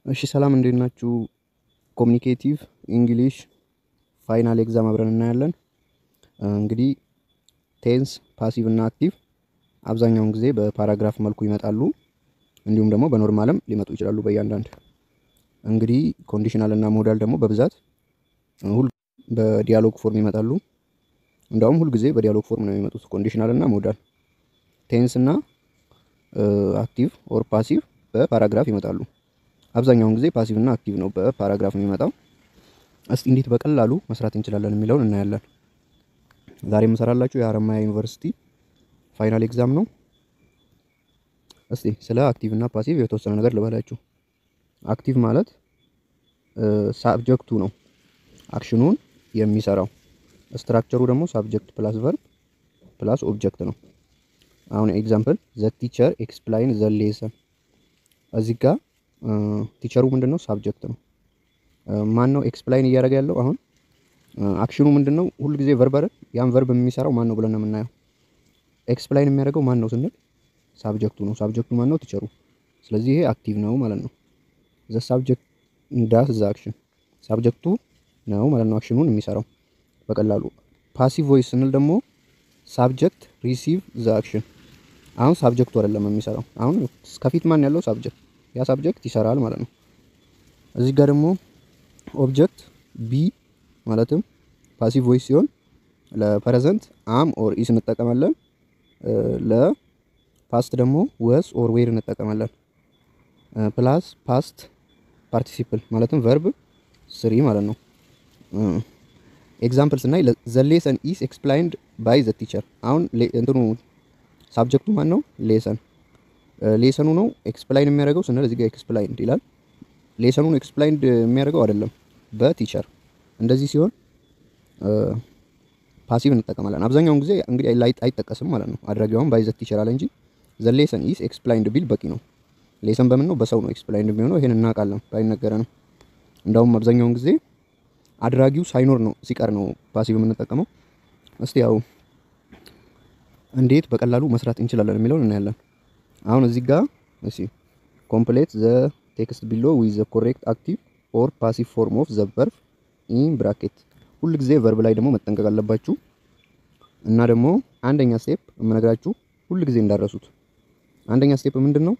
እሺ ሰላም እንዴት ናችሁ? ኮሚኒኬቲቭ እንግሊሽ ፋይናል ኤግዛም አብረን እናያለን። እንግዲህ ቴንስ ፓሲቭ እና አክቲቭ አብዛኛውን ጊዜ በፓራግራፍ መልኩ ይመጣሉ። እንዲሁም ደግሞ በኖርማልም ሊመጡ ይችላሉ በእያንዳንድ። እንግዲህ ኮንዲሽናል እና ሞዳል ደግሞ በብዛት ሁሉ በዲያሎግ ፎርም ይመጣሉ። እንደውም ሁሉ ጊዜ በዲያሎግ ፎርም ነው የሚመጡት ኮንዲሽናል እና ሞዳል። ቴንስ እና አክቲቭ ኦር ፓሲቭ በፓራግራፍ ይመጣሉ። አብዛኛውን ጊዜ ፓሲቭ እና አክቲቭ ነው በፓራግራፍ የሚመጣው። እስቲ እንዴት በቀላሉ መስራት እንችላለን የሚለውን እናያለን። ዛሬ የምሰራላችሁ የሀረማያ ዩኒቨርሲቲ ፋይናል ኤግዛም ነው። እስቲ ስለ አክቲቭ እና ፓሲቭ የተወሰነ ነገር ልበላችሁ። አክቲቭ ማለት ሳብጀክቱ ነው አክሽኑን የሚሰራው። ስትራክቸሩ ደግሞ ሳብጀክት ፕላስ ቨርብ ፕላስ ኦብጀክት ነው። አሁን ኤግዛምፕል ዘ ቲቸር ኤክስፕላይን ዘ ሌሰን። እዚህ ጋር ቲቸሩ ምንድነው? ሳብጀክት ነው። ማን ነው ኤክስፕላይን እያደረገ ያለው? አሁን አክሽኑ ምንድነው? ሁሉ ጊዜ ቨርብ አይደል? ያን ቨርብ የሚሰራው ማን ነው ብለን ነው የምናየው። ኤክስፕላይን የሚያደርገው ማን ነው ስንል ሳብጀክቱ ነው። ሳብጀክቱ ማን ነው? ቲቸሩ። ስለዚህ ይሄ አክቲቭ ነው ማለት ነው። ዘ ሳብጀክት ዳስ ዘ አክሽን፣ ሳብጀክቱ ነው ማለት ነው አክሽኑን የሚሰራው በቀላሉ። ፓሲቭ ቮይስ ስንል ደግሞ ሳብጀክት ሪሲቭ ዘ አክሽን። አሁን ሳብጀክቱ አይደለም የሚሰራው። አሁን ከፊት ማን ያለው? ሳብጀክት። ያ ሳብጀክት ይሰራል ማለት ነው። እዚህ ጋር ደግሞ ኦብጀክት ቢ ማለትም ፓሲቭ ቮይስ ሲሆን ለፕሬዘንት አም ኦር ኢስ እንጠቀማለን። ለፓስት ደግሞ ወስ ኦር ዌር እንጠቀማለን። ፕላስ ፓስት ፓርቲሲፕል ማለትም ቨርብ ስሪ ማለት ነው። ኤግዛምፕል ስናይ ዘ ሌሰን ኢስ ኤክስፕላይንድ ባይ ዘ ቲቸር። አሁን እንትኑ ሳብጀክቱ ማን ነው? ሌሰን። ሌሰኑ ነው ኤክስፕላይን የሚያደርገው ስንል እዚህ ጋር ኤክስፕላይንድ ይላል። ሌሰኑን ኤክስፕላይንድ የሚያደርገው አይደለም በቲቸር። እንደዚህ ሲሆን ፓሲቭ እንጠቀማለን። አብዛኛውን ጊዜ እንግዲህ አይጠቀስም ማለት ነው። አድራጊውን ባይ ዘ ቲቸር አለ እንጂ ዘ ሌሰን ኢስ ኤክስፕላይንድ ቢል በቂ ነው። ሌሰን በምን ነው? በሰው ነው ኤክስፕላይንድ የሚሆነው። ይሄን እናውቃለን ባይነገረንም። እንደውም አብዛኛውን ጊዜ አድራጊው ሳይኖር ነው ሲቀር ነው ፓሲቭ የምንጠቀመው። እስቲ ያው እንዴት በቀላሉ መስራት እንችላለን የሚለውን እናያለን። አሁን እዚህ ጋር እሺ ኮምፕሌት ዘ ቴክስት ቢሎ ዊዝ ዘ ኮሬክት አክቲቭ ኦር ፓሲቭ ፎርም ኦፍ ዘ ቨርብ ኢን ብራኬት። ሁሉ ጊዜ ቨርብ ላይ ደግሞ መጠንቀቅ አለባችሁ። እና ደግሞ አንደኛ ስቴፕ የምነግራችሁ ሁሉ ጊዜ እንዳረሱት። አንደኛ ስቴፕ ምንድነው?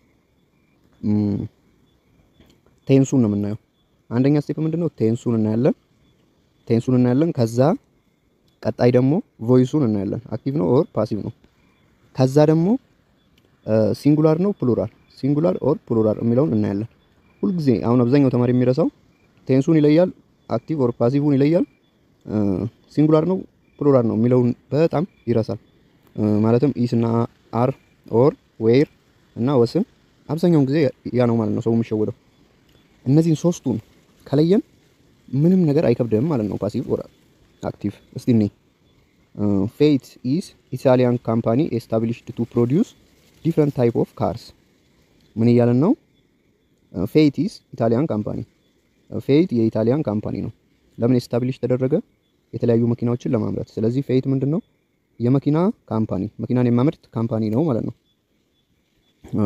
ቴንሱን ነው የምናየው። አንደኛ ስቴፕ ምንድነው? ቴንሱን እናያለን። ከዛ ቀጣይ ደግሞ ቮይሱን እናያለን። አክቲቭ ነው ኦር ፓሲቭ ነው። ከዛ ደግሞ ሲንጉላር ነው ሲንጉላር ኦር ፕሉራል የሚለውን እናያለን። ሁሉ ጊዜ አሁን አብዛኛው ተማሪ የሚረሳው ቴንሱን ይለያል፣ አክቲቭ ኦር ፓሲቭን ይለያል፣ ሲንጉላር ነው ፕሉራል ነው የሚለውን በጣም ይረሳል። ማለትም ኢስ እና አር ኦር ዌር እና ወስን አብዛኛውን ጊዜ ያ ነው ማለት ነው ሰው የሚሸወደው። እነዚህን ሶስቱን ከለየን ምንም ነገር አይከብድም ማለት ነው ፓሲቭ ኦር አክቲቭ። እስቲ እኔ ፌት ኢስ ኢታሊያን ካምፓኒ ኤስታብሊሽድ ቱ ፕሮዲዩስ ዲፍረንት ታይፕ ኦፍ ካርስ። ምን እያለን ነው? ፌት ኢስ ኢታሊያን ካምፓኒ። ፌት የኢታሊያን ካምፓኒ ነው። ለምን ኤስታብሊሽ ተደረገ? የተለያዩ መኪናዎችን ለማምረት። ስለዚህ ፌት ምንድነው? የመኪና ካምፓኒ፣ መኪናን የሚያመርት ካምፓኒ ነው ማለት ነው።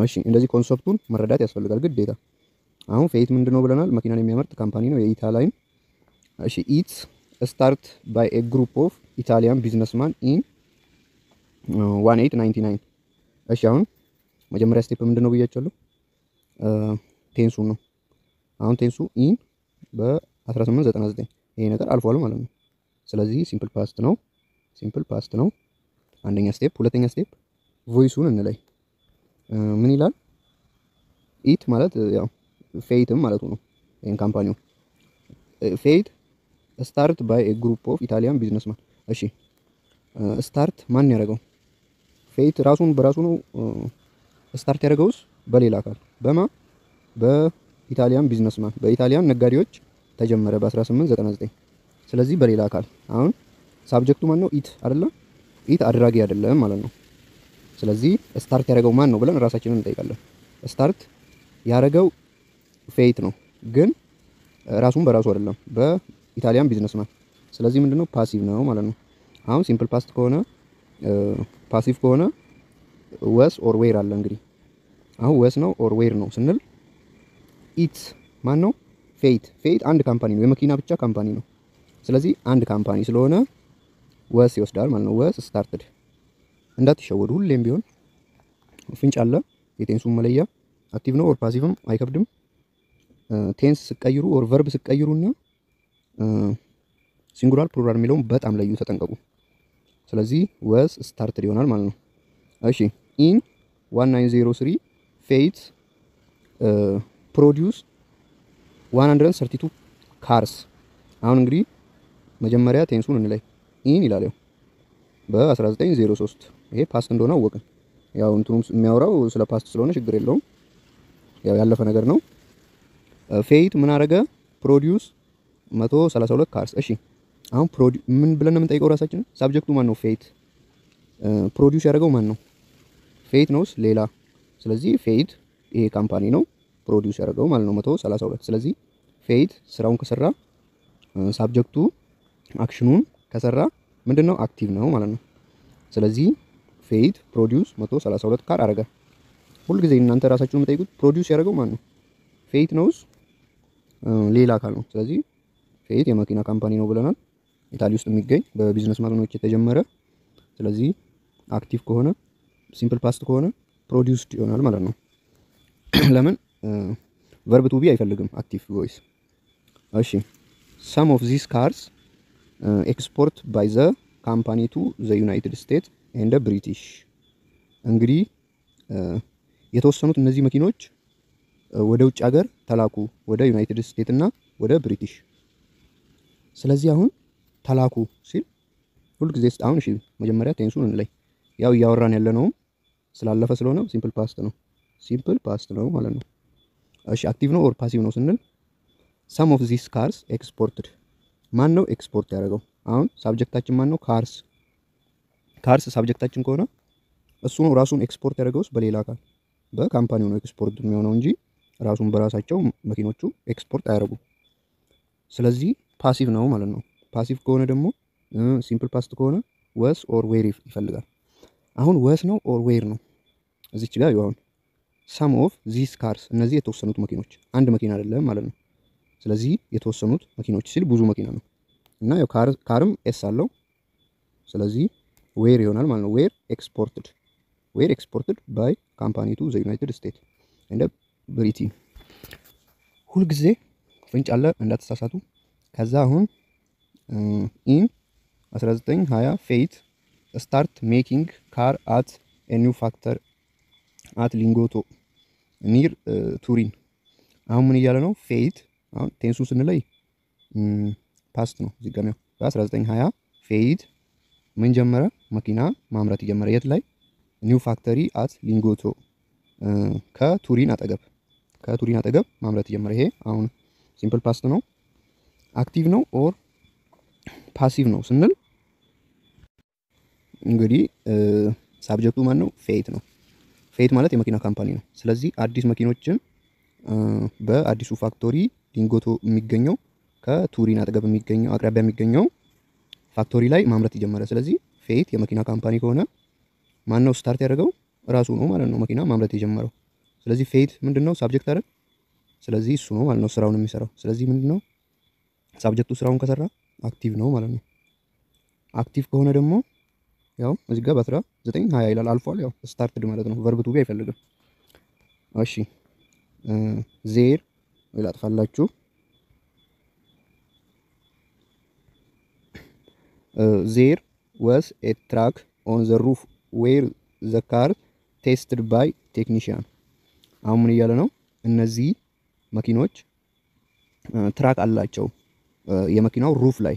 እሺ እንደዚህ ኮንሰፕቱን መረዳት ያስፈልጋል ግዴታ። አሁን ፌት ምንድነው ብለናል? መኪናን የሚያመርት ካምፓኒ ነው የኢታሊያን። እሺ ኢትስ ስታርት ባይ ኤ ግሩፕ ኦፍ ኢታሊያን ቢዝነስማን ኢን 1899። እሺ አሁን መጀመሪያ ስቴፕ ምንድነው ብያቸዋለሁ? ቴንሱ ነው። አሁን ቴንሱ ኢን በ1899 ይሄ ነገር አልፏል ማለት ነው። ስለዚህ ሲምፕል ፓስት ነው አንደኛ ስቴፕ። ሁለተኛ ስቴፕ ቮይሱን እንለይ። ምን ይላል? ኢት ማለት ያው ፌትም ማለቱ ነው። ይሄን ካምፓኒው ፌት ስታርት ባይ ኤ ግሩፕ ኦፍ ኢታሊያን ቢዝነስማን። እሺ ስታርት ማን ያደረገው? ፌት ራሱን በራሱ ነው ስታርት ያደረገውስ? በሌላ አካል። በማ? በኢታሊያን ቢዝነስማን፣ በኢታሊያን ነጋዴዎች ተጀመረ በ1899። ስለዚህ በሌላ አካል። አሁን ሳብጀክቱ ማን ነው? ኢት አይደለም? ኢት አድራጊ አይደለም ማለት ነው። ስለዚህ ስታርት ያደረገው ማን ነው ብለን ራሳችንን እንጠይቃለን። ስታርት ያደረገው ፌት ነው፣ ግን ራሱን በራሱ አይደለም፣ በኢታሊያን ቢዝነስማን። ስለዚህ ምንድነው? ፓሲቭ ነው ማለት ነው። አሁን ሲምፕል ፓስት ከሆነ ፓሲቭ ከሆነ ወስ ኦር ዌር አለ። እንግዲህ አሁን ወስ ነው ኦር ዌር ነው ስንል ኢት ማን ነው? ፌት። ፌት አንድ ካምፓኒ ነው፣ የመኪና ብቻ ካምፓኒ ነው። ስለዚህ አንድ ካምፓኒ ስለሆነ ወስ ይወስዳል ማለት ነው። ወስ ስታርትድ። እንዳትሸወዱ፣ ሁሌም ቢሆን ፍንጭ አለ። የቴንሱን መለያ አክቲቭ ነው ኦር ፓሲቭም አይከብድም። ቴንስ ስቀይሩ ኦር ቨርብ ስቀይሩና ሲንጉላር ፕሉራል የሚለውን በጣም ለዩ፣ ተጠንቀቁ። ስለዚህ ወስ ስታርትድ ይሆናል ማለት ነው። እሺ ኢን 1903 ፌት ፕሮዲውስ 132 ካርስ። አሁን እንግዲህ መጀመሪያ ቴንሱን እንለይ። ኢን ይላል ያው በ1903 ይሄ ፓስት እንደሆነ አወቅን። ያው እንትኑም የሚያወራው ስለ ፓስት ስለሆነ ችግር የለውም፣ ያው ያለፈ ነገር ነው። ፌት ምን አረገ? ፕሮዲውስ 132 ካርስ። እሺ አሁን ምን ብለን ነው የምንጠይቀው ራሳችንን? ሳብጀክቱ ማን ነው? ፌት። ፕሮዲውስ ያደረገው ማን ነው? ፌት ነውስ ሌላ? ስለዚህ ፌት ይሄ ካምፓኒ ነው ፕሮዲውስ ያደረገው ማለት ነው 132። ስለዚህ ፌት ስራውን ከሰራ ሳብጀክቱ አክሽኑን ከሰራ ምንድነው? አክቲቭ ነው ማለት ነው። ስለዚህ ፌት ፕሮዲውስ 132 ካር አረገ። ሁሉ ጊዜ እናንተ ራሳችሁን የምትጠይቁት ፕሮዲውስ ያደረገው ማን ነው? ፌት ነውስ ሌላ አካል ነው? ስለዚህ ፌት የመኪና ካምፓኒ ነው ብለናል። ኢታሊ ውስጥ የሚገኝ በቢዝነስ ማግኖች የተጀመረ። ስለዚህ አክቲቭ ከሆነ ሲምፕል ፓስት ከሆነ ፕሮዲውስድ ይሆናል ማለት ነው። ለምን ቨርብ ቱ ቢ አይፈልግም አክቲቭ ቮይስ። እሺ some of these cars export by the company to the United States and the British። እንግዲህ የተወሰኑት እነዚህ መኪኖች ወደ ውጭ ሀገር ተላኩ፣ ወደ ዩናይትድ ስቴትስ እና ወደ ብሪቲሽ። ስለዚህ አሁን ተላኩ ሲል ሁሉ ጊዜ አሁን እሺ መጀመሪያ ቴንሱን እንለይ። ያው እያወራን ያለነው ስላለፈ ስለሆነ ሲምፕል ፓስት ነው፣ ሲምፕል ፓስት ነው ማለት ነው። እሺ አክቲቭ ነው ኦር ፓሲቭ ነው ስንል some of these cars exported። ማን ነው ኤክስፖርት ያደረገው? አሁን ሳብጀክታችን ማን ነው? ካርስ። ካርስ ሳብጀክታችን ከሆነ እሱ ነው ራሱን ኤክስፖርት ያደረገውስ በሌላ አካል? በካምፓኒው ነው ኤክስፖርት የሚሆነው እንጂ ራሱን በራሳቸው መኪኖቹ ኤክስፖርት አያደርጉም። ስለዚህ ፓሲቭ ነው ማለት ነው። ፓሲቭ ከሆነ ደግሞ ሲምፕል ፓስት ከሆነ ወስ ኦር ዌር ይፈልጋል። አሁን ወስ ነው ኦር ዌር ነው? እዚች ጋር ይሁን some of these cars፣ እነዚህ የተወሰኑት መኪኖች፣ አንድ መኪና አይደለም ማለት ነው። ስለዚህ የተወሰኑት መኪኖች ሲል ብዙ መኪና ነው እና ያው ካርም ኤስ አለው። ስለዚህ ዌር ይሆናል ማለት ነው። ዌር ኤክስፖርትድ ባይ ካምፓኒ ቱ ዘ ዩናይትድ ስቴትስ እንደ ብሪቲን። ሁልጊዜ ፍንጭ አለ እንዳትሳሳቱ። ከዛ አሁን ኢን 1920 ፌት ስታርት ሜኪንግ ካር አት ኤ ኒው ፋክተር አት ሊንጎቶ ኒር ቱሪን። አሁን ምን እያለ ነው? ፌት አሁን ቴንሱ ስንለይ ፓስት ነው። እዚህ ጋር ነው በ1920 ፌት ምን ጀመረ? መኪና ማምረት ጀመረ። የት ላይ? ኒው ፋክተሪ አት ሊንጎቶ ከቱሪን አጠገብ ማምረት ጀመረ። ይሄ አሁን ሲምፕል ፓስት ነው። አክቲቭ ነው ኦር ፓሲቭ ነው ስንል እንግዲህ ሳብጀክቱ ማን ነው? ፌት ነው። ፌት ማለት የመኪና ካምፓኒ ነው። ስለዚህ አዲስ መኪኖችን በአዲሱ ፋክቶሪ ሊንጎቶ የሚገኘው ከቱሪን አጠገብ የሚገኘው አቅራቢያ የሚገኘው ፋክቶሪ ላይ ማምረት ጀመረ። ስለዚህ ፌት የመኪና ካምፓኒ ከሆነ ማን ነው ስታርት ያደረገው? ራሱ ነው ማለት ነው መኪና ማምረት የጀመረው። ስለዚህ ፌት ምንድነው? ሳብጀክት አይደል? ስለዚህ እሱ ነው ማለት ነው ስራውን የሚሰራው። ስለዚህ ምንድነው ሳብጀክቱ ስራውን ከሰራ አክቲቭ ነው ማለት ነው። አክቲቭ ከሆነ ደግሞ ያው እዚህ ጋር በ1920 ይላል አልፏል። ያው ስታርትድ ማለት ነው። ቨርብ ቱ ቢ አይፈልግም። እሺ ዜር ይላጥፋላችሁ። ዜር was a truck on the roof where the car tested by technician። አሁን ምን እያለ ነው? እነዚህ መኪኖች ትራክ አላቸው የመኪናው ሩፍ ላይ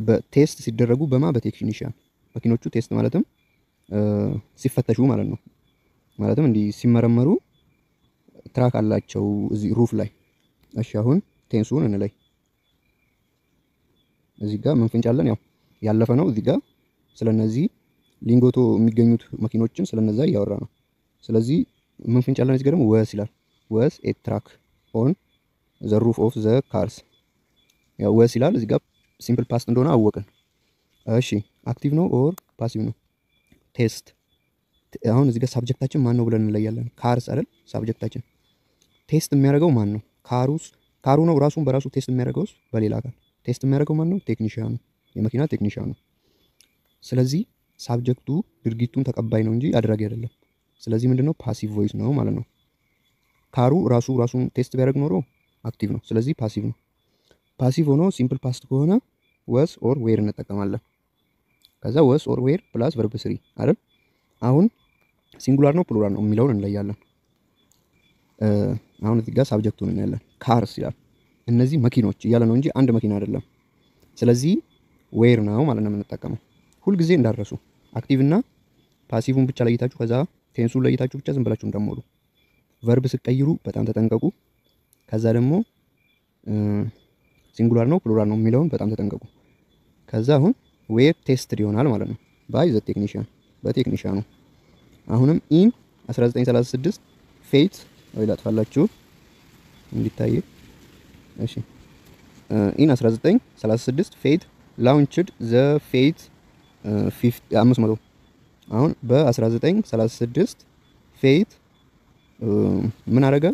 በቴስት ሲደረጉ በቴክኒሻን። መኪኖቹ ቴስት ማለትም ሲፈተሹ ማለት ነው። ማለትም እንዲህ ሲመረመሩ ትራክ አላቸው እዚህ ሩፍ ላይ። እሺ አሁን ቴንሱን እንለይ። እዚህ ጋር ምን ፍንጭ አለን? ያው ያለፈ ነው። እዚህ ጋር ስለነዚህ ሊንጎቶ የሚገኙት መኪኖችን ስለነዛ እያወራ ነው። ስለዚህ ምን ፍንጭ አለን? እዚህ ጋር ደግሞ ወስ ይላል። ወስ ኤ ትራክ ኦን ዘ ሩፍ ኦፍ ዘ ካርስ። ያው ወስ ይላል እዚህ ጋር ሲምፕል ፓስት እንደሆነ አወቅን። እሺ አክቲቭ ነው ኦር ፓሲቭ ነው? ቴስት። አሁን እዚህ ጋር ሳብጀክታችን ማን ነው ብለን እንለያለን። ካርስ አይደል ሳብጀክታችን። ቴስት የሚያደርገው ማን ነው? ካሩ ነው ራሱን በራሱ ቴስት የሚያደርገው በሌላ አካል ቴስት የሚያደርገው ማን ነው? ቴክኒሻኑ፣ የመኪና ቴክኒሻኑ። ስለዚህ ሳብጀክቱ ድርጊቱን ተቀባይ ነው እንጂ አድራጊ አይደለም። ስለዚህ ምንድነው? ፓሲቭ ቮይስ ነው ማለት ነው። ካሩ ራሱን ቴስት ቢያደርግ ኖሮ አክቲቭ ነው። ስለዚህ ፓሲቭ ነው። ፓሲቭ ሆኖ ሲምፕል ፓስት ከሆነ ወስ ኦር ዌር እንጠቀማለን። ከዛ ወስ ኦር ዌር ፕላስ ቨርብ ስሪ አይደል? አሁን ሲንጉላር ነው ፕሉራል ነው የሚለውን እንለያለን። አሁን እዚህ ጋር ሳብጀክቱን እናያለን። ካርስ ይላል። እነዚህ መኪኖች እያለ ነው እንጂ አንድ መኪና አይደለም። ስለዚህ ዌር ነው ማለት ነው የምንጠቀመው። ሁልጊዜ እንዳረሱ አክቲቭ እና ፓሲቭን ብቻ ለይታችሁ ከዛ ቴንሱን ለይታችሁ ብቻ ዝም ብላችሁ እንደሞሉ። ቨርብ ስትቀይሩ በጣም ተጠንቀቁ። ከዛ ደግሞ ሲንጉላር ነው ፕሉራል ነው የሚለውን በጣም ተጠንቀቁ። ከዛ አሁን ዌር ቴስትድ ይሆናል ማለት ነው ባይ ዘ ቴክኒሻን፣ በቴክኒሻኑ። አሁንም ኢን 1936 ፌት ወይ ላጥፋላችሁ እንዲታይ። እሺ ኢን 1936 ፌት ላውንችድ ዘ ፌት 500። አሁን በ1936 ፌት ምን አደረገ?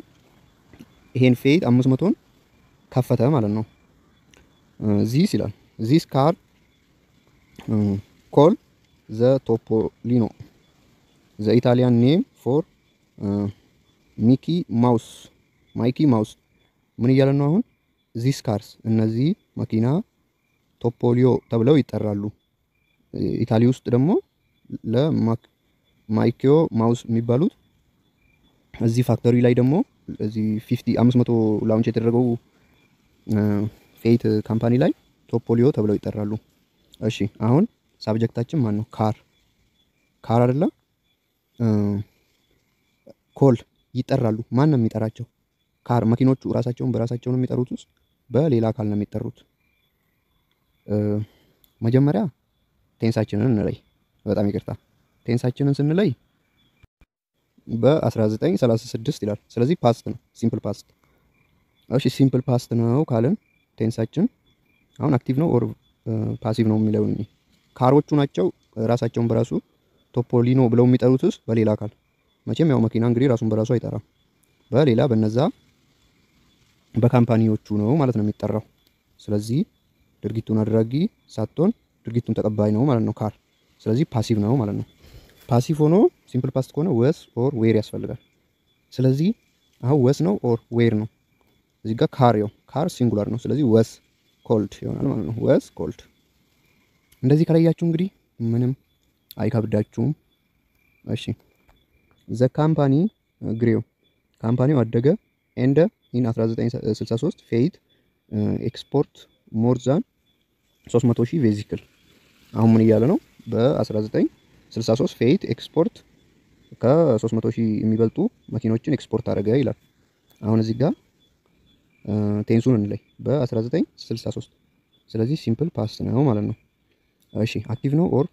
ይሄን ፌት 500ን ከፈተ ማለት ነው። ዚስ ይላል ዚስ ካር ኮል ዘ ቶፖሊኖ ዘ ኢታሊያን ኔም ፎር ማይኪ ማውስ። ምን እያለ ነው አሁን? ዚስ ካርስ እነዚህ መኪና ቶፖሊዮ ተብለው ይጠራሉ። ኢታሊ ውስጥ ደግሞ ለማይኪዮ ማውስ የሚባሉት እዚህ ፋክተሪ ላይ ደግሞ እዚህ 500 ላውንች የተደረገው ፌት ካምፓኒ ላይ ቶፖሊዮ ተብለው ይጠራሉ። እሺ አሁን ሳብጀክታችን ማን ነው? ካር አይደለ? ኮል ይጠራሉ። ማን ነው የሚጠራቸው? ካር መኪኖቹ ራሳቸውን በራሳቸው ነው የሚጠሩት ውስጥ በሌላ አካል ነው የሚጠሩት። መጀመሪያ ቴንሳችንን እንለይ። በጣም ይቅርታ ቴንሳችንን ስንለይ በ1936 ይላል። ስለዚህ ፓስት ነው፣ ሲምፕል ፓስት። እሺ ሲምፕል ፓስት ነው ካልን ቴንሳችን አሁን አክቲቭ ነው ኦር ፓሲቭ ነው የሚለው ካሮቹ ናቸው ራሳቸውን በራሱ ቶፖሊኖ ብለው የሚጠሩትስ በሌላ አካል። መቼም ያው መኪና እንግዲህ ራሱን በራሱ አይጠራም፣ በሌላ በነዛ በካምፓኒዎቹ ነው ማለት ነው የሚጠራው። ስለዚህ ድርጊቱን አድራጊ ሳትሆን ድርጊቱን ተቀባይ ነው ማለት ነው ካር። ስለዚህ ፓሲቭ ነው ማለት ነው። ፓሲቭ ሆኖ ሲምፕል ፓስት ከሆነ ወስ ኦር ዌር ያስፈልጋል። ስለዚህ አሁን ወስ ነው ኦር ዌር ነው። እዚህ ጋር ካር ሲንጉላር ነው። ስለዚህ ወስ ኮልድ ይሆናል ማለት ነው። ወስ ኮልድ። እንደዚህ ከለያችሁ እንግዲህ ምንም አይከብዳችሁም። እሺ ዘ ካምፓኒ ግሬው ካምፓኒው አደገ ኤንድ ኢን 1963 ፌት ኤክስፖርት ሞር ዛን 300,000 ቬዚክል። አሁን ምን እያለ ነው? በ1963 ፌት ኤክስፖርት ከ300,000 የሚበልጡ መኪኖችን ኤክስፖርት አደረገ ይላል። አሁን እዚህ ጋር ቴንሱን እንለይ። በ1963 ስለዚህ ሲምፕል ፓስት ነው ማለት ነው። እሺ አክቲቭ ነው ኦር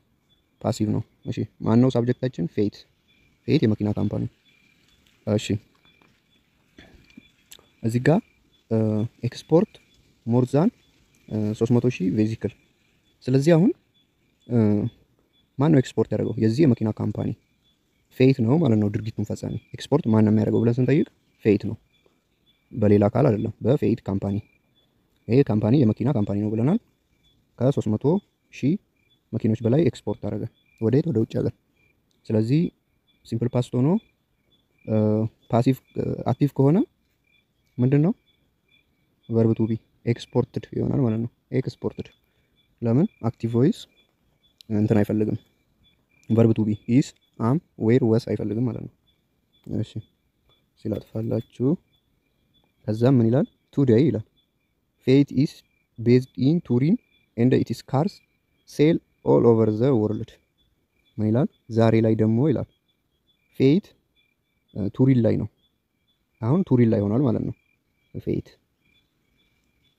ፓሲቭ ነው? እሺ ማን ነው ሳብጀክታችን? ፌት የመኪና ካምፓኒ። እሺ እዚህ ጋር ኤክስፖርት ሞር ዛን 300,000 ቬዚክል። ስለዚህ አሁን ማን ነው ኤክስፖርት ያደረገው? የዚህ የመኪና ካምፓኒ ፌት ነው ማለት ነው ድርጊቱን ፈጻሚ። ኤክስፖርት ማን ነው የሚያደርገው ብለን ስንጠይቅ ፌት ነው፣ በሌላ አካል አይደለም፣ በፌት ካምፓኒ። ይሄ ካምፓኒ የመኪና ካምፓኒ ነው ብለናል። ከ300,000 መኪኖች በላይ ኤክስፖርት አደረገ። ወዴት? ወደ ውጭ ሀገር። ስለዚህ ሲምፕል ፓስት ሆኖ ፓሲቭ አክቲቭ ከሆነ ምንድነው? ቨርብ ቱ ቢ ኤክስፖርትድ ይሆናል ማለት ነው። ኤክስፖርትድ ለምን? አክቲቭ ቮይስ እንትን አይፈልግም። ቨርብ ቱ ቢ ኢስ አም ዌር ወስ አይፈልግም ማለት ነው። እሺ ሲላጥፋላችሁ ከዛም ምን ይላል? ቱዴይ ይላል ፌት ኢስ ቤዝድ ኢን ቱሪን ኤንድ ኢትስ ካርስ ሴል ኦል ኦቨር ዘ ወርልድ። ምን ይላል? ዛሬ ላይ ደግሞ ይላል ፌት ቱሪን ላይ ነው። አሁን ቱሪን ላይ ሆኗል ማለት ነው። ፌት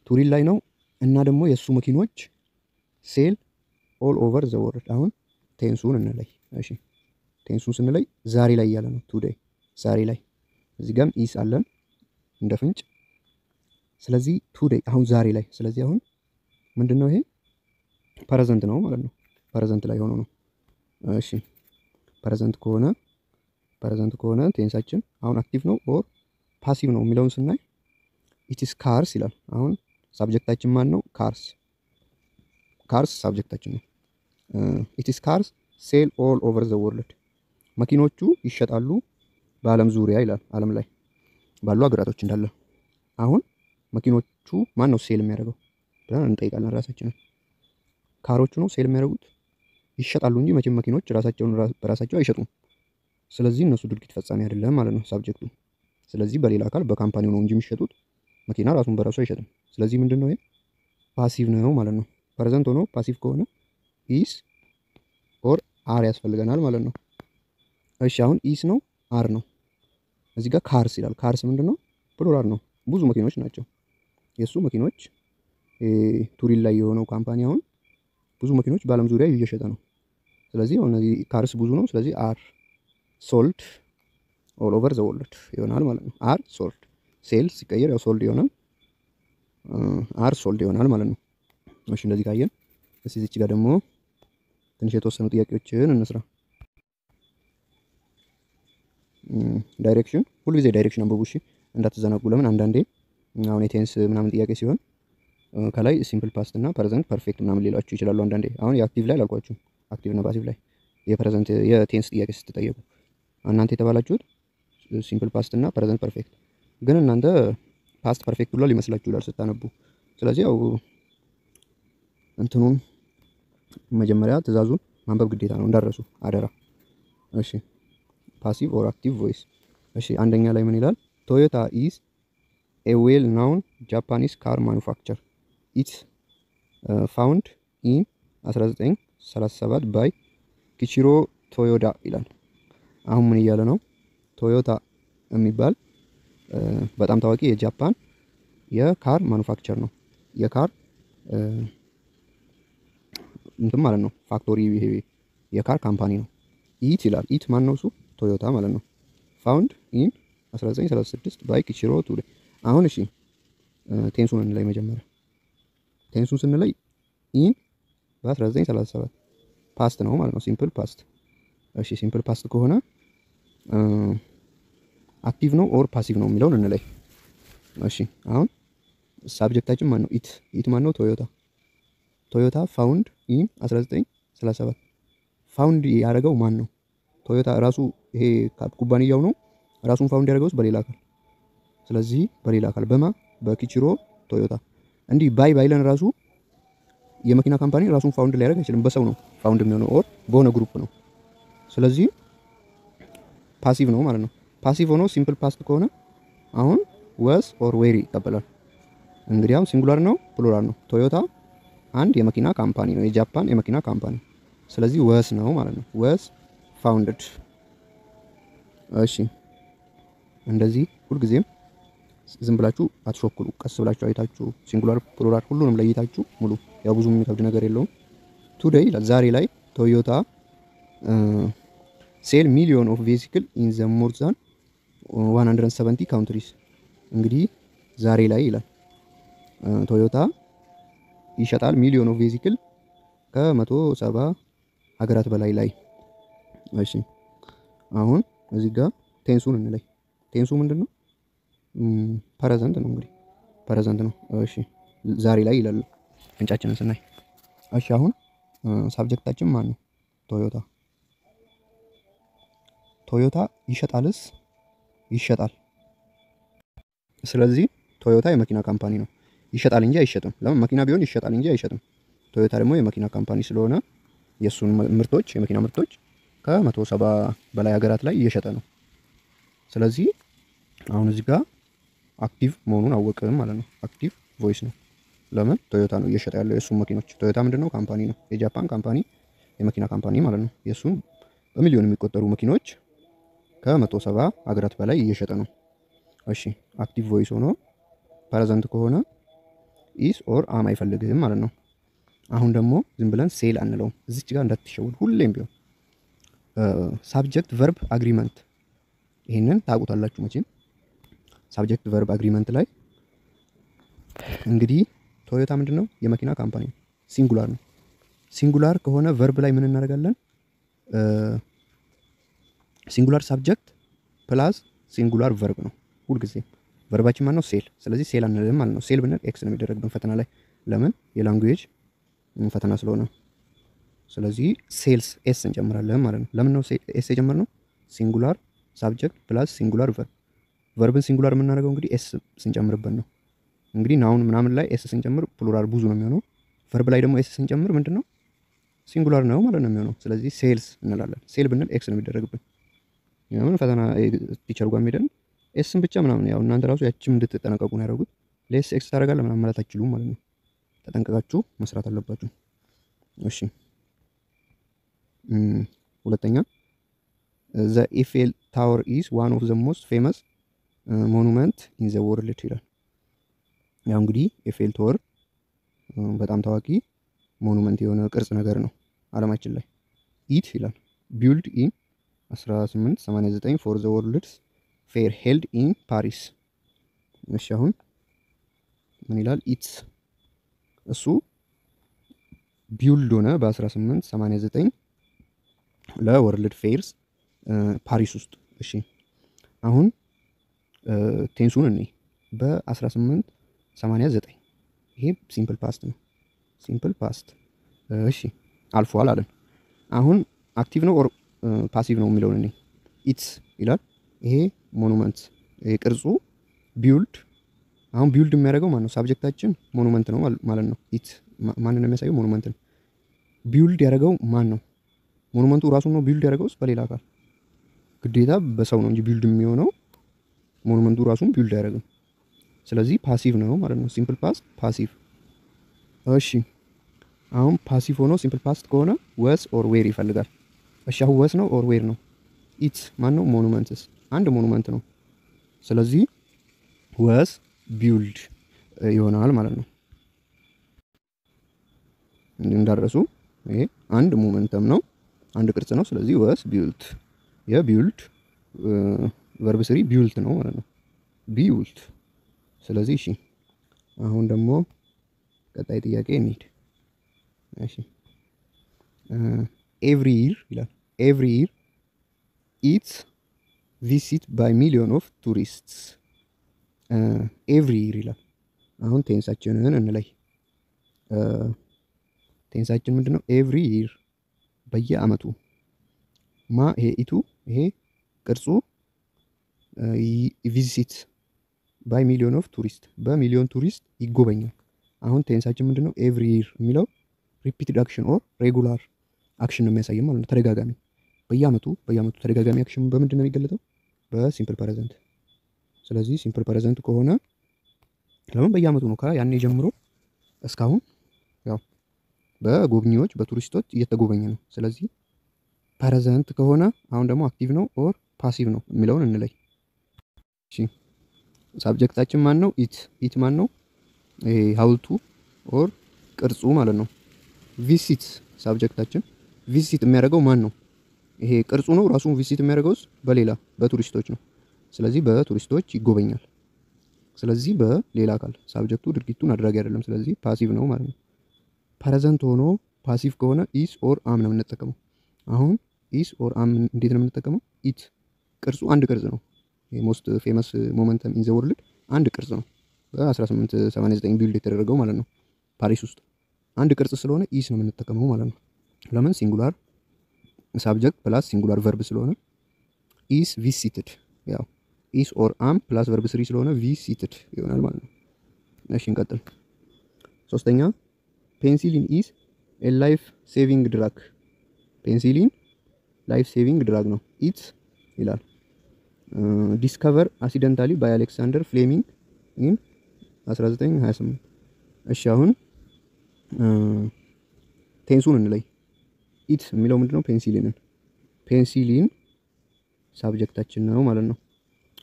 ቱሪን ላይ ነው እና ደግሞ የእሱ መኪኖች ሴል ኦል ኦቨር ዘ ወርልድ። አሁን ቴንሱን እንለይ። እሺ ቴንሱን ስንለይ ዛሬ ላይ እያለ ነው። ቱዴይ ዛሬ ላይ። እዚህ ጋርም ኢስ አለን እንደ ፍንጭ። ስለዚህ ቱዴይ አሁን ዛሬ ላይ። ስለዚህ አሁን ምንድነው ይሄ? ፕሬዘንት ነው ማለት ነው። ፕሬዘንት ላይ ሆኖ ነው። እሺ ፕሬዘንት ከሆነ ቴንሳችን አሁን አክቲቭ ነው ኦር ፓሲቭ ነው የሚለውን ስናይ ኢት ኢዝ ካርስ ይላል። አሁን ሳብጀክታችን ማን ነው? ካርስ። ካርስ ሳብጀክታችን ነው። ኢት ኢዝ ካርስ ሴል ኦል ኦቨር ዘ ወርልድ። መኪኖቹ ይሸጣሉ በዓለም ዙሪያ ይላል። ዓለም ላይ ባሉ ሀገራቶች እንዳለ። አሁን መኪኖቹ ማን ነው ሴል የሚያደርገው ብለን እንጠይቃለን ራሳችንን። ካሮቹ ነው ሴል የሚያደርጉት? ይሸጣሉ እንጂ መቼም መኪኖች ራሳቸውን በራሳቸው አይሸጡም። ስለዚህ እነሱ ድርጊት ፈጻሚ አይደለም ማለት ነው ሳብጀክቱ። ስለዚህ በሌላ አካል በካምፓኒው ነው እንጂ የሚሸጡት፣ መኪና ራሱን በራሱ አይሸጥም። ስለዚህ ምንድነው ይሄ? ፓሲቭ ነው ማለት ነው። ፕሬዘንት ሆኖ ፓሲቭ ከሆነ ኢስ ኦር አር ያስፈልገናል ማለት ነው። እሺ አሁን ኢስ ነው አር ነው። እዚህ ጋር ካርስ ይላል። ካርስ ምንድነው? ፕሉራል ነው። ብዙ መኪኖች ናቸው የሱ መኪኖች። ቱሪን ላይ የሆነው ካምፓኒ አሁን ብዙ መኪኖች በዓለም ዙሪያ እየሸጠ ነው። ስለዚህ አሁን እዚህ ካርስ ብዙ ነው። ስለዚህ አር ሶልድ ኦል ኦቨር ዘ ወርልድ ይሆናል ማለት ነው። አር ሶልድ፣ ሴል ሲቀየር ያው ሶልድ ይሆናል። አር ሶልድ ይሆናል ማለት ነው። እሺ እንደዚህ ካየን እስኪ እዚች ጋር ደግሞ ትንሽ የተወሰኑ ጥያቄዎችን እንስራ። ዳይሬክሽን፣ ሁልጊዜ ዳይሬክሽን አንብቡ እሺ፣ እንዳትዘናጉ። ለምን አንዳንዴ አሁን የቴንስ ምናምን ጥያቄ ሲሆን ከላይ ሲምፕል ፓስት እና ፕሬዘንት ፐርፌክት ምናምን ሊላችሁ ይችላሉ አንዳንዴ። አሁን የአክቲቭ ላይ አላልኳችሁም። አክቲቭ እና ፓሲቭ ላይ የፕሬዘንት የቴንስ ጥያቄ ስትጠየቁ እናንተ የተባላችሁት ሲምፕል ፓስት እና ፕሬዘንት ፐርፌክት፣ ግን እናንተ ፓስት ፐርፌክት ብሏል ሊመስላችሁ ይላል ስታነቡ። ስለዚህ ያው እንትኑን መጀመሪያ ትእዛዙን ማንበብ ግዴታ ነው እንዳረሱ አደራ። እሺ ፓሲቭ ኦር አክቲቭ ቮይስ። እሺ አንደኛ ላይ ምን ይላል? ቶዮታ ኢዝ ኤ ዌል ናውን ጃፓኒስ ካር ማኑፋክቸር ኢትስ ፋውንድ ኢን 1937 ባይ ኪቺሮ ቶዮዳ ይላል። አሁን ምን እያለ ነው? ቶዮታ የሚባል በጣም ታዋቂ የጃፓን የካር ማኑፋክቸር ነው። የካር እንትን ማለት ነው፣ ፋክቶሪ ይሄ የካር ካምፓኒ ነው። ኢት ይላል። ኢት ማን ነው? እሱ ቶዮታ ማለት ነው። ፋውንድ ኢን 1936 ባይ ኪቺሮ ቶዮዳ። አሁን እሺ ቴንሱን እንለይ መጀመሪያ። ቴንሱን ስንለይ ኢን በ1937 ፓስት ነው ማለት ነው፣ ሲምፕል ፓስት። እሺ ሲምፕል ፓስት ከሆነ አክቲቭ ነው ኦር ፓሲቭ ነው የሚለውን እንለይ። እሺ አሁን ሳብጀክታችን ማን ነው? ኢት። ኢት ማን ነው? ቶዮታ። ቶዮታ ፋውንድ ኢን 1937። ፋውንድ ያደረገው ማን ነው? ቶዮታ ራሱ ይሄ ኩባንያው ነው ራሱን ፋውንድ ያደረገውስ በሌላ አካል። ስለዚህ በሌላ አካል በማ በኪቺሮ ቶዮታ። እንዲህ ባይለን ራሱ የመኪና ካምፓኒ ራሱን ፋውንድ ሊያደርግ አይችልም። በሰው ነው ፋውንድ የሚሆነው ኦር በሆነ ግሩፕ ነው። ስለዚህ ፓሲቭ ነው ማለት ነው። ፓሲቭ ሆኖ ሲምፕል ፓስት ከሆነ አሁን ወስ ኦር ዌሪ ይቀበላል። እንግዲህ አሁን ሲንጉላር ነው ፕሉራል ነው? ቶዮታ አንድ የመኪና ካምፓኒ ነው፣ የጃፓን የመኪና ካምፓኒ። ስለዚህ ወስ ነው ማለት ነው። ወስ ፋውንድድ። እሺ እንደዚህ ሁልጊዜም ዝም ብላችሁ አትሾክሉ። ቀስ ብላችሁ አይታችሁ ሲንጉላር ፕሉራል ሁሉንም ለይታችሁ ሙሉ። ያው ብዙ የሚከብድ ነገር የለውም። ቱዴይ ዛሬ ላይ ቶዮታ ሴል ሚሊዮን ኦፍ ቬሂክል ኢን ዘ ሞር ዛን 170 ካንትሪስ። እንግዲህ ዛሬ ላይ ይላል ቶዮታ ይሸጣል ሚሊዮን ኦፍ ቬሂክል ከ170 ሀገራት በላይ ላይ። እሺ አሁን እዚህ ጋር ቴንሱን እንለይ። ቴንሱ ምንድነው? ፕሬዘንት ነው። እንግዲህ ፕሬዘንት ነው። እሺ ዛሬ ላይ ይላል ፍንጫችንን ስናይ። እሺ አሁን ሳብጀክታችን ማን ነው? ቶዮታ። ቶዮታ ይሸጣልስ? ይሸጣል። ስለዚህ ቶዮታ የመኪና ካምፓኒ ነው። ይሸጣል እንጂ አይሸጥም። ለምን? መኪና ቢሆን ይሸጣል እንጂ አይሸጥም። ቶዮታ ደግሞ የመኪና ካምፓኒ ስለሆነ የሱን ምርቶች የመኪና ምርቶች ከ170 በላይ ሀገራት ላይ እየሸጠ ነው። ስለዚህ አሁን እዚህ ጋር አክቲቭ መሆኑን አወቅን ማለት ነው። አክቲቭ ቮይስ ነው። ለምን? ቶዮታ ነው እየሸጠ ያለው የሱን መኪኖች። ቶዮታ ምንድነው? ካምፓኒ ነው። የጃፓን ካምፓኒ የመኪና ካምፓኒ ማለት ነው። የሱን በሚሊዮን የሚቆጠሩ መኪኖች ከ170 ሀገራት በላይ እየሸጠ ነው። እሺ አክቲቭ ቮይስ ሆኖ ፕሬዘንት ከሆነ ኢስ ኦር አም አይፈልግም ማለት ነው። አሁን ደግሞ ዝም ብለን ሴል አንለውም። እዚች ጋር እንዳትሸውል ሁሌም ቢሆን ሳብጀክት ቨርብ አግሪመንት፣ ይሄንን ታውቁታላችሁ መቼም። ሳብጀክት ቨርብ አግሪመንት ላይ እንግዲህ ቶዮታ ምንድነው? የመኪና ካምፓኒ ነው። ሲንጉላር ነው። ሲንጉላር ከሆነ ቨርብ ላይ ምን እናደርጋለን? ሲንጉላር ሳብጀክት ፕላስ ሲንጉላር ቨርብ ነው ሁልጊዜ። ቨርባችን ማን ነው? ሴል። ስለዚህ ሴል አንልም ማለት ነው። ሴል ብንል ኤክስ ነው የሚደረግብን ፈተና ላይ። ለምን? የላንጉዌጅ ፈተና ስለሆነ። ስለዚህ ሴልስ ኤስ እንጨምራለን ማለት ነው። ለምን ነው ኤስ የጨመርነው? ሲንጉላር ሳብጀክት ፕላስ ሲንጉላር ቨርብ። ቨርብን ሲንጉላር የምናደርገው እንግዲህ ኤስ ስንጨምርበት ነው። እንግዲህ ናውን ምናምን ላይ ኤስ ስንጨምር ፕሉራል ብዙ ነው የሚሆነው። ቨርብ ላይ ደግሞ ኤስ ስንጨምር ምንድን ነው? ሲንጉላር ነው ማለት ነው የሚሆነው። ስለዚህ ሴልስ እንላለን። ሴል ብንል ኤክስ ነው የሚደረግብን። ምን ፈተና ቲቸር ጋር ሄደን ኤስን ብቻ ምናምን ያው እናንተ ራሱ ያችም እንድትጠነቀቁ ነው ያደረጉት። ለኤስ ኤክስ ታደርጋለህ ምናምን ማለት አትችሉም ማለት ነው። ተጠንቀቃችሁ መስራት አለባችሁ። እሺ ሁለተኛ ዘ ኢፌል ታወር ኢዝ ዋን ኦፍ ዘ ሞስት ፌመስ ሞኑመንት ኢን ዘ ወርልድ ይላል። ያው እንግዲህ ኤፌል ታወር በጣም ታዋቂ ሞኑመንት የሆነ ቅርጽ ነገር ነው አለማችን ላይ። ኢት ይላል ቢልድ ኢን 1889 ፎር ዘ ወርልድስ ፌር ሄልድ ኢን ፓሪስ። እሺ አሁን ምን ይላል? ኢትስ እሱ ቢውልድ ሆነ በ1889 ለወርልድ ፌርስ ፓሪስ ውስጥ። እሺ አሁን ቴንሱን እኔ በ1889 ይሄ ሲምፕል ፓስት ነው። ሲምፕል ፓስት እሺ አልፏል አለን። አሁን አክቲቭ ነው ኦር ፓሲቭ ነው የሚለውን እኔ ኢትስ ይላል። ይሄ ሞኑመንት ቅርጹ ቢውልድ። አሁን ቢውልድ የሚያደርገው ማን ነው? ሳብጀክታችን ሞኑመንት ነው ማለት ነው። ኢት ማንን ነው የሚያሳየው? ሞኑመንት ነው። ቢውልድ ያደረገው ማን ነው? ሞኑመንቱ ራሱን ነው ቢውልድ ያደረገውስ በሌላ አካል? ግዴታ በሰው ነው እንጂ ቢውልድ የሚሆነው ሞኑመንቱ ራሱን ቢውልድ አያደርግም። ስለዚህ ፓሲቭ ነው ማለት ነው። ሲምፕል ፓስት ፓሲቭ። እሺ አሁን ፓሲቭ ሆኖ ሲምፕል ፓስት ከሆነ ወስ ኦር ዌር ይፈልጋል። እሺ አሁን ወስ ነው ኦር ዌር ነው? ኢት ማን ነው? ሞኑመንትስ አንድ ሞኑመንት ነው። ስለዚህ ወስ ቢውልድ ይሆናል ማለት ነው። እንዳረሱ ይሄ አንድ ሞመንተም ነው፣ አንድ ቅርጽ ነው። ስለዚህ ወስ ቢውልድ የቢውልድ ቨርብ ስሪ ቢውልድ ነው ማለት ነው። ቢውልድ። ስለዚህ እሺ አሁን ደግሞ ቀጣይ ጥያቄ እንሂድ። እሺ ኤቭሪ ይር ይላል። ኤቭሪ ይር ኢትስ ቪሲት ባይ ሚሊዮን ኦፍ ቱሪስትስ። ኤቭሪ ይር ይላል። አሁን ቴንሳችንን እንለይ። ቴንሳችን ምንድነው? ኤቭሪ ይር በየአመቱ ማ ይሄ ኢቱ ይሄ ቅርጹ ቪዚት ባይ ሚሊዮን ኦፍ ቱሪስት በሚሊዮን ቱሪስት ይጎበኛል። አሁን ቴንሳችን ምንድነው? ኤቭሪ ይር የሚለው ሪፒትድ አክሽን ኦር ሬጉላር አክሽን ነው የሚያሳየው ማለት ነው። ተደጋጋሚ በየአመቱ ተደጋጋሚ አክሽን በምንድን ነው የሚገለጠው? በሲምፕል ፕሬዘንት። ስለዚህ ሲምፕል ፕሬዘንት ከሆነ ለምን በየአመቱ ነው? ያኔ ጀምሮ እስካሁን ያው በጎብኚዎች በቱሪስቶች እየተጎበኘ ነው። ስለዚህ ፕሬዘንት ከሆነ አሁን ደግሞ አክቲቭ ነው ኦር ፓሲቭ ነው የሚለውን እንለይ። እሺ ሳብጀክታችን ማን ነው? ኢት ማን ነው? ይሄ ሀውልቱ ኦር ቅርጹ ማለት ነው። ቪሲት ሳብጀክታችን ቪሲት የሚያደርገው ማን ነው? ይሄ ቅርጹ ነው። ራሱን ቪሲት የሚያደርገውስ በሌላ በቱሪስቶች ነው። ስለዚህ በቱሪስቶች ይጎበኛል። ስለዚህ በሌላ አካል ሳብጀክቱ ድርጊቱን አድራጊ አይደለም። ስለዚህ ፓሲቭ ነው ማለት ነው። ፕሬዘንት ሆኖ ፓሲቭ ከሆነ ኢስ ኦር አም ነው የምንጠቀመው። አሁን ኢስ ኦር አም እንዴት ነው የምንጠቀመው? ኢት ቅርጹ አንድ ቅርጽ ነው። ሞስት ፌመስ ሞመንተም ኢን ዘ ወርልድ አንድ ቅርጽ ነው። በ1889 ቢልድ የተደረገው ማለት ነው ፓሪስ ውስጥ አንድ ቅርጽ ስለሆነ ኢስ ነው የምንጠቀመው ማለት ነው። ለምን? ሲንጉላር ሳብጀክት ፕላስ ሲንጉላር ቨርብ ስለሆነ ኢስ ቪሲትድ። ያው ኢስ ኦር አም ፕላስ ቨርብ ስሪ ስለሆነ ቪሲትድ ይሆናል ማለት ነው። እሺ እንቀጥል። ሶስተኛ ፔንሲሊን ኢስ ኤ ላይፍ ሴቪንግ ድራግ። ፔንሲሊን ላይፍ ሴቪንግ ድራግ ነው። ኢት ይላል ዲስከቨር አክሲደንታሊ ባይ አሌክሳንደር ፍሌሚንግ ኢን 1928። እሺ አሁን ቴንሱን እንለይ። ኢት የሚለው ምንድነው? ፔንሲሊን ሳብጀክታችን ነው ማለት ነው።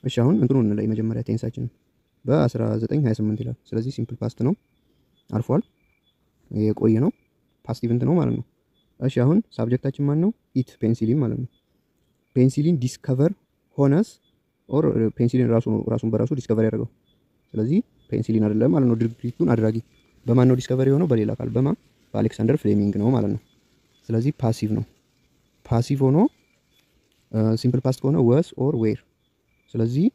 እሺ አሁን እንትኑን እንለይ መጀመሪያ ቴንሳችንን በ1928 ይላል። ስለዚህ ሲምፕል ፓስት ነው፣ አልፏል፣ የቆየ ነው፣ ፓስት ኢቨንት ነው ማለት ነው። እሺ አሁን ሳብጀክታችን ማን ነው? ኢት ፔንሲሊን ማለት ነው። ፔንሲሊን ዲስከቨር ሆነስ ኦር ፔንሲሊን ራሱን በራሱ ዲስከቨር ያደረገው። ስለዚህ ፔንሲሊን አይደለም ማለት ነው። ድርጊቱን አድራጊ በማን ነው ዲስከቨር የሆነው? በሌላ አካል በማን? በአሌክሳንደር ፍሌሚንግ ነው ማለት ነው። ስለዚህ ፓሲቭ ነው። ፓሲቭ ሆኖ ሲምፕል ፓስት ከሆነ ወስ ኦር ዌር። ስለዚህ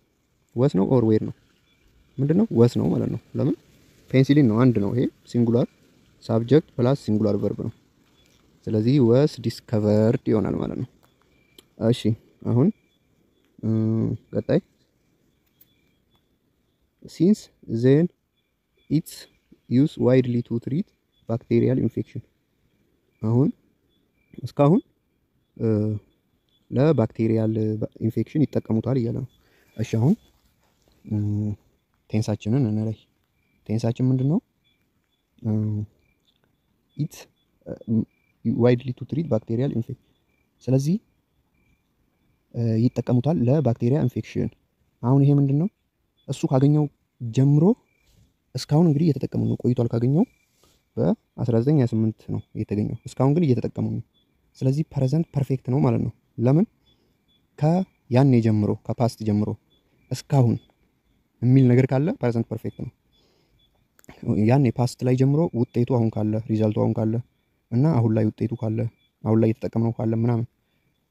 ወስ ነው ኦር ዌር ነው? ምንድነው ወስ ነው ማለት ነው። ለምን ፔንሲሊን ነው አንድ ነው። ይሄ ሲንጉላር ሳብጀክት ፕላስ ሲንጉላር ቨርብ ነው። ስለዚህ ወስ ዲስከቨርድ ይሆናል ማለት ነው። እሺ አሁን ቀጣይ ሲንስ ዜን ኢትስ ዩዝ ዋይድሊ ቱ ትሪት ባክቴሪያል ኢንፌክሽን። አሁን እስካሁን ለባክቴሪያል ኢንፌክሽን ይጠቀሙታል እያለ ነው። እሺ አሁን ቴንሳችንን እንለይ። ቴንሳችን ምንድነው? ኢት ዋይድሊ ቱ ትሪት ባክቴሪያል ኢንፌክሽን። ስለዚህ ይጠቀሙታል ለባክቴሪያ ኢንፌክሽን። አሁን ይሄ ምንድነው? እሱ ካገኘው ጀምሮ እስካሁን እንግዲህ እየተጠቀሙ ነው ቆይቷል። ካገኘው በ1928 ነው የተገኘው። እስካሁን ግን እየተጠቀሙ ነው። ስለዚህ ፕሬዘንት ፐርፌክት ነው ማለት ነው። ለምን ከያኔ ጀምሮ ከፓስት ጀምሮ እስካሁን የሚል ነገር ካለ ፕሬዘንት ፐርፌክት ነው። ያኔ ፓስት ላይ ጀምሮ ውጤቱ አሁን ካለ ሪዛልቱ አሁን ካለ እና አሁን ላይ ውጤቱ ካለ አሁን ላይ እየተጠቀምነው ካለ ምናምን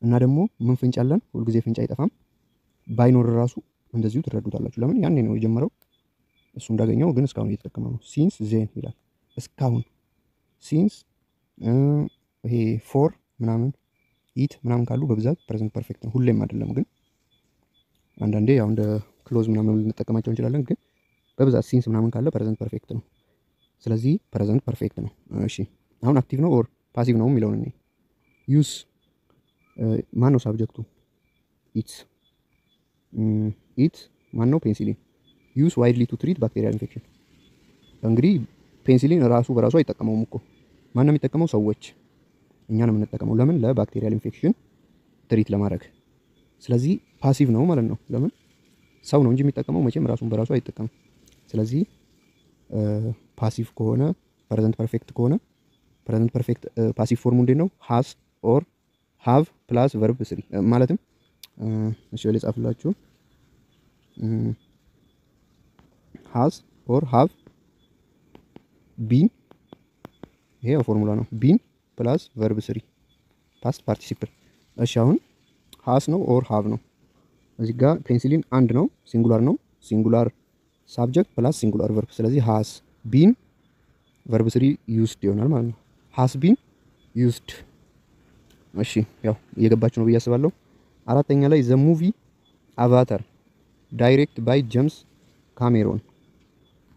እና ደግሞ ምን ፍንጭ አለን? ሁልጊዜ ፍንጭ አይጠፋም። ባይኖር ራሱ እንደዚሁ ትረዱታላችሁ። ለምን ያኔ ነው የጀመረው እሱ እንዳገኘው ግን እስካሁን እየተጠቀመው ነው። ሲንስ ዜን ይላል እስካሁን። ሲንስ ይሄ ፎር ምናምን ኢት ምናምን ካሉ በብዛት ፕሬዘንት ፐርፌክት ነው። ሁሌም አይደለም ግን አንዳንዴ ያው እንደ ክሎዝ ምናምን ልንጠቀማቸው እንችላለን። ግን በብዛት ሲንስ ምናምን ካለ ፕሬዘንት ፐርፌክት ነው። ስለዚህ ፕሬዘንት ፐርፌክት ነው። እሺ አሁን አክቲቭ ነው ኦር ፓሲቭ ነው የሚለውን እኔ ዩስ ማን ነው ሳብጀክቱ? ኢትስ ኢት ማን ነው? ፔንሲሊን። ዩስ ዋይድሊ ቱ ትሪት ባክቴሪያል ኢንፌክሽን። እንግዲህ ፔንሲሊን ራሱ በራሱ አይጠቀመውም እኮ ማን ነው የሚጠቀመው? ሰዎች፣ እኛ ነው የምንጠቀመው። ለምን? ለባክቴሪያል ኢንፌክሽን ትሪት ለማድረግ። ስለዚህ ፓሲቭ ነው ማለት ነው። ለምን? ሰው ነው እንጂ የሚጠቀመው መቼም ራሱን በራሱ አይጠቀምም። ስለዚህ ፓሲቭ ከሆነ ፕሬዘንት ፐርፌክት ከሆነ ፕሬዘንት ፐርፌክት ፓሲቭ ፎርሙ እንዴት ነው? ሃስ ኦር ሃቭ ፕላስ ቨርብ ስሪ ማለትም እሺ ወለ ጻፍላችሁ ሃዝ ኦር ሃቭ ቢን። ይሄ ፎርሙላ ነው። ቢን ፕላስ ቨርብ ስሪ ፓስት ፓርቲሲፕል። እሺ አሁን ሃስ ነው ኦር ሃቭ ነው። እዚህ ጋር ፔንሲሊን አንድ ነው፣ ሲንጉላር ነው። ሲንጉላር ሳብጀክት ፕላስ ሲንጉላር ቨርብ። ስለዚህ ሃስ ቢን ቨርብ ስሪ ዩዝድ ይሆናል ማለት ነው። ሃስ ቢን ዩዝድ። እሺ ያው እየገባችሁ ነው ብዬ አስባለሁ። አራተኛ ላይ ዘ ሙቪ አቫታር ዳይሬክት ባይ ጄምስ ካሜሮን።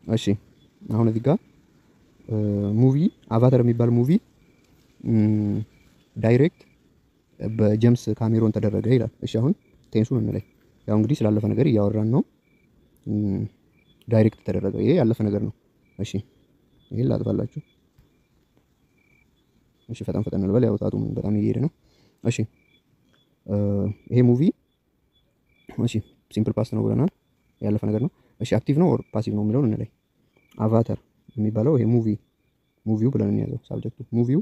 እሺ አሁን እዚህ ጋር ሙቪ አቫታር የሚባል ሙቪ ዳይሬክት በጄምስ ካሜሮን ተደረገ ይላል። እሺ አሁን ቴንሱን እንለይ። ያው እንግዲህ ስላለፈ ነገር እያወራን ነው። ዳይሬክት ተደረገ፣ ይሄ ያለፈ ነገር ነው። እሺ ይሄን ላጥፋላችሁ። እሺ ፈጠን ፈጠን እንበል፣ ያው ሰዓቱም በጣም እየሄደ ነው። እሺ ይሄ ሙቪ እሺ ሲምፕል ፓስት ነው ብለናል፣ ያለፈ ነገር ነው። እሺ አክቲቭ ነው ኦር ፓሲቭ ነው የሚለውን እንለይ። አቫታር የሚባለው ይሄ ሙቪው ብለን እንያዘው ሳብጀክቱ። ሙቪው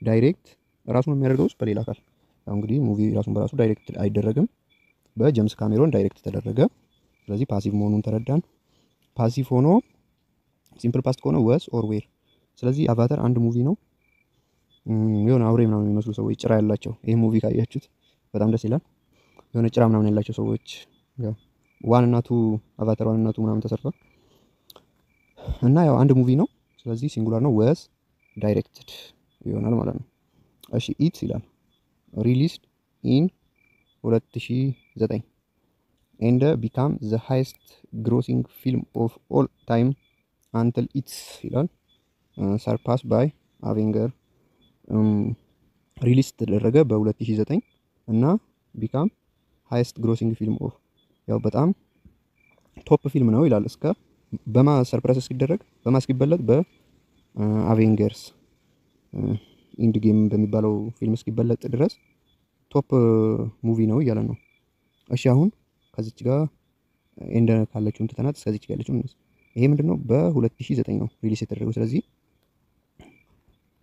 ዳይሬክት ራሱን የሚያደርገው በሌላ አካል። ያው እንግዲህ ሙቪ ራሱን በራሱ ዳይሬክት አይደረግም፣ በጄምስ ካሜሮን ዳይሬክት ተደረገ። ስለዚህ ፓሲቭ መሆኑን ተረዳን። ፓሲቭ ሆኖ ሲምፕል ፓስት ከሆነ ወስ ኦር ዌር። ስለዚህ አቫታር አንድ ሙቪ ነው። የሆነ አውሬ ምናምን የሚመስሉ ሰዎች ጭራ ያላቸው፣ ይሄ ሙቪ ካያችሁት በጣም ደስ ይላል። የሆነ ጭራ ምናምን ያላቸው ሰዎች ያው ዋን እና ቱ አቫታር ዋን እና ቱ ምናምን ተሰርቷል እና ያው አንድ ሙቪ ነው። ስለዚህ ሲንጉላር ነው፣ ወስ ዳይሬክትድ ይሆናል ማለት ነው። እሺ ኢት ይላል ሪሊዝድ ኢን 2009 ኤንድ ቢካም ዘ ሃይስት ግሮሲንግ ፊልም ኦፍ ኦል ታይም አንትል ኢትስ ይላል ሰርፓስ ባይ አቬንገር። ሪሊዝ ተደረገ በ2009 እና ቢካም ሃይስት ግሮሲንግ ፊልም ኦፍ ያው በጣም ቶፕ ፊልም ነው ይላል። እስከ በማ ሰርፕራይዝ እስኪደረግ በማ እስኪበለጥ በአቬንገርስ ኢንድ ጌም በሚባለው ፊልም እስኪበለጥ ድረስ ቶፕ ሙቪ ነው እያለ ነው። እሺ አሁን ከዚች ጋር ኤንድ ካለችው እንትናት እስከዚች ጋር ያለችው ይሄ ምንድነው? በ2009 ነው ሪሊዝ የተደረገው። ስለዚህ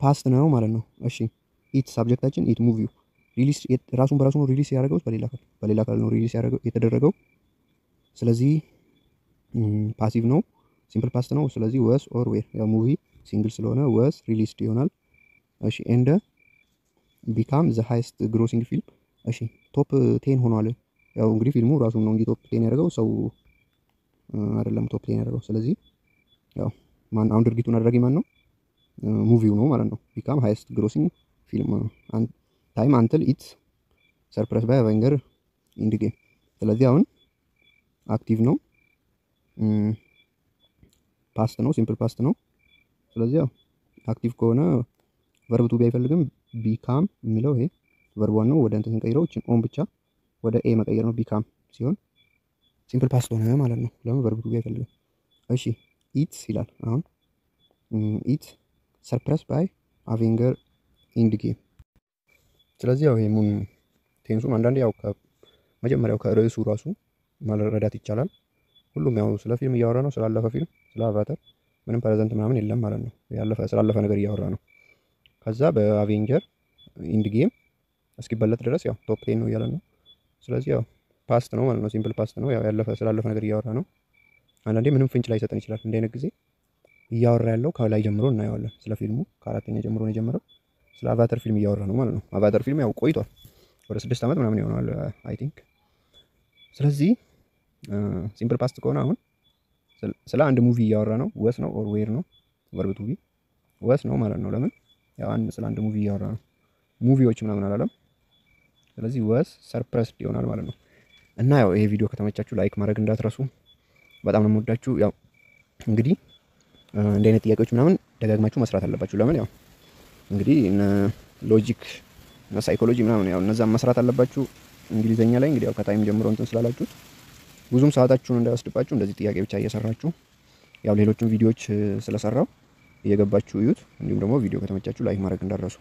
ፓስት ነው ማለት ነው። እሺ ኢት ሳብጀክታችን ኢት ሙቪው ሪሊዝ ራሱን በራሱ ነው ሪሊዝ ያደረገው በሌላ አካል ነው ሪሊዝ የተደረገው። ስለዚህ ፓሲቭ ነው፣ ሲምፕል ፓስት ነው። ስለዚህ ወስ ኦር ዌር ያው ሙቪ ሲንግል ስለሆነ ወስ ሪሊዝድ ይሆናል። እሺ ኤንድ ቢካም ዘ ሃይስት ግሮሲንግ ፊልም። እሺ ቶፕ 10 ሆኗል። ያው እንግዲህ ፊልሙ ራሱን ነው እንጂ ቶፕ 10 ያደረገው ሰው አይደለም ቶፕ ቴን ያደረገው። ስለዚህ ያው ማን አሁን ድርጊቱን አድራጊ ማን ነው? ሙቪው ነው ማለት ነው። ቢካም ሃይስት ግሮሲንግ ፊልም ታይም አንትል ኢትስ ሰርፕረስ ባይ አቬንጀር ኢንድ ጌም። ስለዚህ አሁን አክቲቭ ነው፣ ፓስት ነው፣ ሲምፕል ፓስት ነው። ስለዚህ ያው አክቲቭ ከሆነ ቨርብ ቱ ቢ አይፈልግም። ቢካም የሚለው ይሄ ቨርብ ዋን ነው። ወደ እንትን ስንቀይረው እቺን ኦን ብቻ ወደ ኤ መቀየር ነው። ቢካም ሲሆን ሲምፕል ፓስት ሆነ ማለት ነው። ለምን ቨርብ ቱ ቢ አይፈልግም። እሺ ኢትስ ይላል። አሁን ኢት ሰርፕረስ ባይ አቬንጀር ኢንድ ጌም። ስለዚህ ያው ይሄን ቴንሱን አንዳንዴ ያው ከመጀመሪያው ከርዕሱ ራሱ መረዳት ይቻላል። ሁሉም ያው ስለ ፊልም እያወራ ነው፣ ስላለፈ ፊልም ስለ አቫተር ምንም ፕሬዘንት ምናምን የለም ማለት ነው። ስላለፈ ነገር እያወራ ነው። ከዛ በአቬንጀር ኢንድ ጌም እስኪበለጥ ድረስ ያው ቶፕ ቴን ነው እያለ ነው። ስለዚህ ያው ፓስት ነው ማለት ነው። ሲምፕል ፓስት ነው። ያው ስላለፈ ነገር እያወራ ነው። አንዳንዴ ምንም ፍንጭ ላይ ሰጠን ይችላል። እንደ አይነት ጊዜ እያወራ ያለው ከላይ ጀምሮ እናየዋለን። ስለ ፊልሙ ከአራተኛ ጀምሮ ነው የጀመረው። ስለ አቫተር ፊልም እያወራ ነው ማለት ነው። አቫተር ፊልም ያው ቆይቷል፣ ወደ 6 ዓመት ምናምን ይሆናል አይ ቲንክ። ስለዚህ ሲምፕል ፓስት ከሆነ አሁን ስለ አንድ ሙቪ እያወራ ነው። ወስ ነው ኦር ዌር ነው ቨርብ ቱ ቢ ወስ ነው ማለት ነው። ለምን ያው ስለ አንድ ሙቪ እያወራ ነው። ሙቪዎች ምናምን አላለም። ስለዚህ ወስ ሰርፕረስድ ይሆናል ማለት ነው። እና ያው ይሄ ቪዲዮ ከተመቻችሁ ላይክ ማድረግ እንዳትረሱ። በጣም ነው የምወዳችሁ። ያው እንግዲህ እንደ አይነት ጥያቄዎች ምናምን ደጋግማችሁ መስራት አለባችሁ። ለምን ያው እንግዲህ ሎጂክ እና ሳይኮሎጂ ምናምን ያው እነዛን መስራት አለባችሁ እንግሊዘኛ ላይ። እንግዲህ ያው ከታይም ጀምሮ እንትን ስላላችሁት ብዙም ሰዓታችሁን እንዳይወስድባችሁ እንደዚህ ጥያቄ ብቻ እየሰራችሁ ያው ሌሎችን ቪዲዮዎች ስለሰራው እየገባችሁ እዩት። እንዲሁም ደግሞ ቪዲዮ ከተመቻችሁ ላይክ ማድረግ እንዳትረሱ።